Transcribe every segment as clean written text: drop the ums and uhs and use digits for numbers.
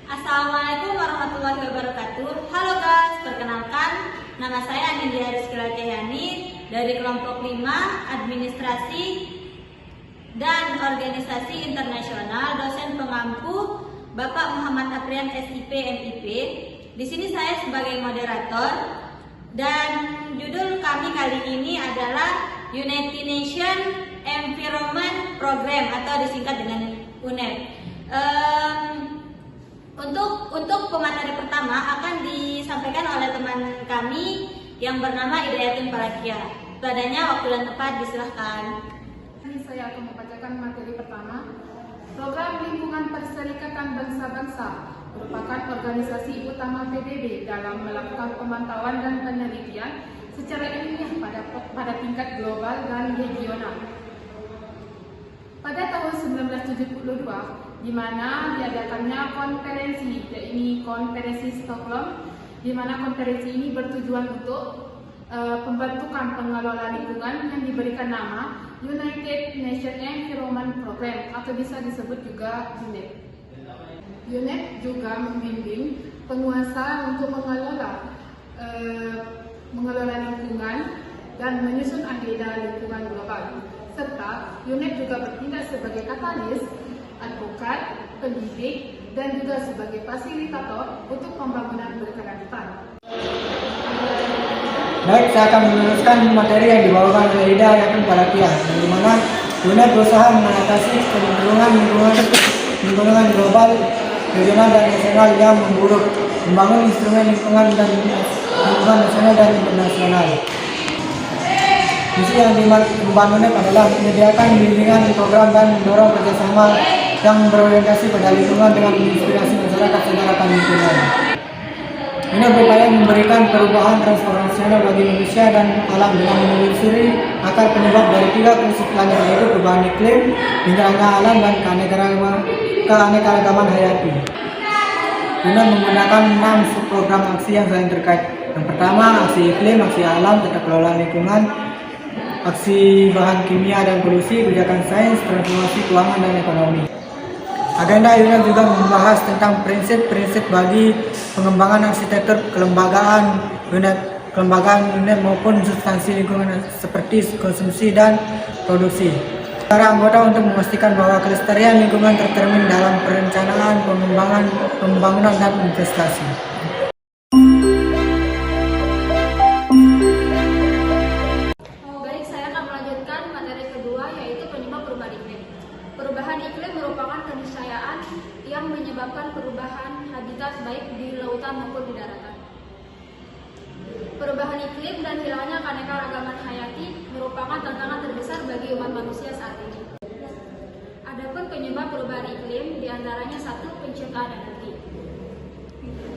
Assalamualaikum warahmatullahi wabarakatuh. Halo guys, perkenalkan nama saya Anindya Rizkyla Cahyani dari kelompok 5 Administrasi dan Organisasi Internasional, dosen pengampu Bapak Muhammad Aprian SIP MIP. Di sini saya sebagai moderator dan judul kami kali ini adalah United Nations Environment Program atau disingkat dengan UNEP. Untuk pemateri pertama akan disampaikan oleh teman kami yang bernama Idayatun Palakia. Padanya waktu dan tempat disilahkan. Saya akan membacakan materi pertama. Program Lingkungan Perserikatan Bangsa-Bangsa merupakan organisasi utama PBB dalam melakukan pemantauan dan penelitian secara ilmiah pada tingkat global dan regional. Pada tahun 1972, di mana diadakannya konferensi, yaitu Konferensi Stockholm, di mana konferensi ini bertujuan untuk pembentukan pengelola lingkungan yang diberikan nama United Nations Environment Program atau bisa disebut juga UNEP. UNEP juga membimbing penguasa untuk mengelola lingkungan dan menyusun agenda lingkungan global. Serta UNEP juga bertindak sebagai katalis, advokat, pendidik, dan juga sebagai fasilitator untuk pembangunan berkelanjutan. Baik, saya akan meneruskan materi yang dibawakan oleh Idayatun Palakia, di mana UNEP berusaha mengatasi kecenderungan lingkungan global, regional, dan nasional yang memburuk, membangun instrumen lingkungan nasional dan internasional. Misi yang diemban UNEP adalah menyediakan bimbingan program dan mendorong kerjasama yang berorientasi pada lingkungan dengan menginspirasi masyarakat secara lingkungan. Ini berupaya memberikan perubahan transformasional bagi manusia dan alam dengan menelusuri akar penyebab dari 3 krisis planet, yaitu perubahan iklim, bencana alam, dan keanekaragaman hayati. Guna menggunakan 6 subprogram aksi yang saling terkait. Yang pertama, aksi iklim, aksi alam, tata kelola lingkungan, aksi bahan kimia dan polusi, kebijakan sains, transformasi keuangan, dan ekonomi. Agenda UNEP juga membahas tentang prinsip-prinsip bagi pengembangan arsitektur kelembagaan UNEP maupun substansi lingkungan seperti konsumsi dan produksi. Para anggota untuk memastikan bahwa kelestarian lingkungan tercermin dalam perencanaan, pengembangan, pembangunan, dan investasi. Baik, saya akan melanjutkan materi kedua, yaitu penyebab perubahan iklim. Perubahan iklim merupakan keniscayaan yang menyebabkan perubahan habitat baik di lautan maupun di daratan. Perubahan iklim dan hilangnya keanekaragaman hayati merupakan tantangan terbesar bagi umat manusia saat ini. Adapun penyebab perubahan iklim diantaranya 1. Penciptaan energi.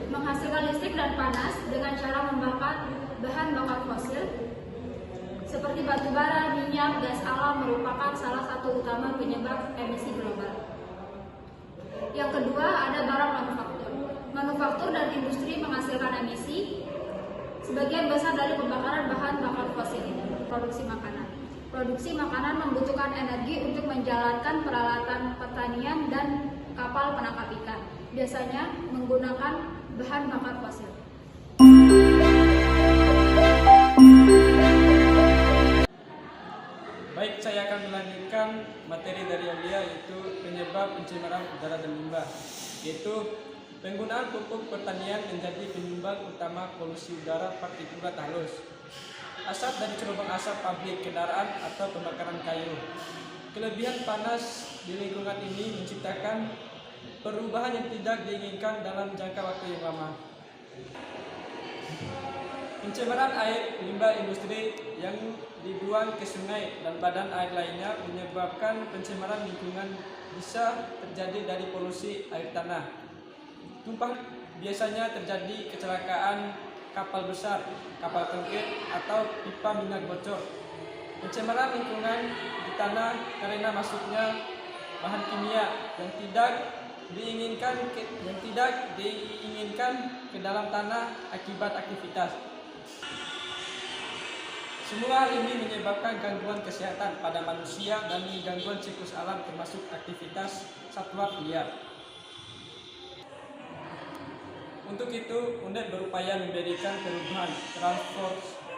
Menghasilkan listrik dan panas dengan cara membakar bahan bakar fosil seperti batu bara, minyak, gas alam merupakan salah satu utama penyebab emisi global. Yang kedua, ada barang manufaktur. Manufaktur dan industri menghasilkan emisi sebagian besar dari pembakaran bahan bakar fosil ini. Produksi makanan. Produksi makanan membutuhkan energi untuk menjalankan peralatan pertanian dan kapal penangkap ikan. Biasanya menggunakan bahan bakar fosil. Baik, saya akan melanjutkan materi dari Aulia, yaitu penyebab pencemaran udara dan limbah, yaitu penggunaan pupuk pertanian menjadi penyumbang utama polusi udara partikulat halus, asap dari cerobong asap pabrik kendaraan atau pembakaran kayu. Kelebihan panas di lingkungan ini menciptakan perubahan yang tidak diinginkan dalam jangka waktu yang lama. Pencemaran air limbah industri yang dibuang ke sungai dan badan air lainnya menyebabkan pencemaran lingkungan bisa terjadi dari polusi air tanah. Tumpahan biasanya terjadi kecelakaan kapal besar, kapal tangkir, atau pipa minyak bocor. Pencemaran lingkungan di tanah karena masuknya bahan kimia yang tidak diinginkan ke dalam tanah akibat aktivitas. Semua hal ini menyebabkan gangguan kesehatan pada manusia dan gangguan siklus alam termasuk aktivitas satwa liar. Untuk itu, UNED berupaya memberikan perubahan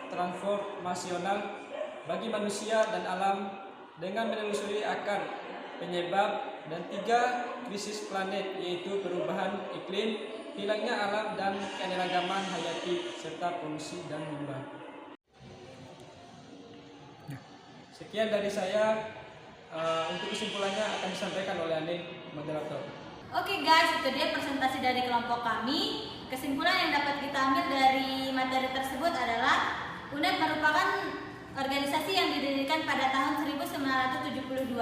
transformasional bagi manusia dan alam dengan menelusuri akar penyebab dan 3 krisis planet, yaitu perubahan iklim, hilangnya alam dan keanekaragaman hayati, serta polusi dan limbah. Sekian dari saya. Untuk kesimpulannya akan disampaikan oleh Anin, moderator. Oke guys, itu dia presentasi dari kelompok kami. Kesimpulan yang dapat kita ambil dari materi tersebut adalah UNED merupakan organisasi yang didirikan pada tahun 1972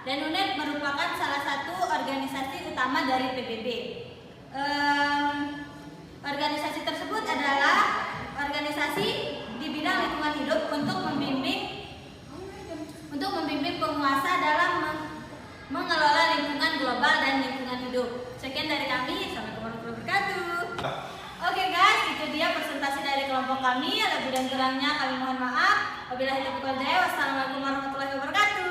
dan UNED merupakan salah satu organisasi utama dari PBB. Organisasi tersebut adalah organisasi di bidang lingkungan hidup untuk membimbing penguasa dalam mengelola lingkungan global dan lingkungan hidup. Sekian dari kami, assalamualaikum warahmatullahi wabarakatuh. Oke guys, itu dia presentasi dari kelompok kami. Lebih dan kurangnya kami mohon maaf. Wabillahi taufiq wal hidayah. Wassalamualaikum warahmatullahi wabarakatuh.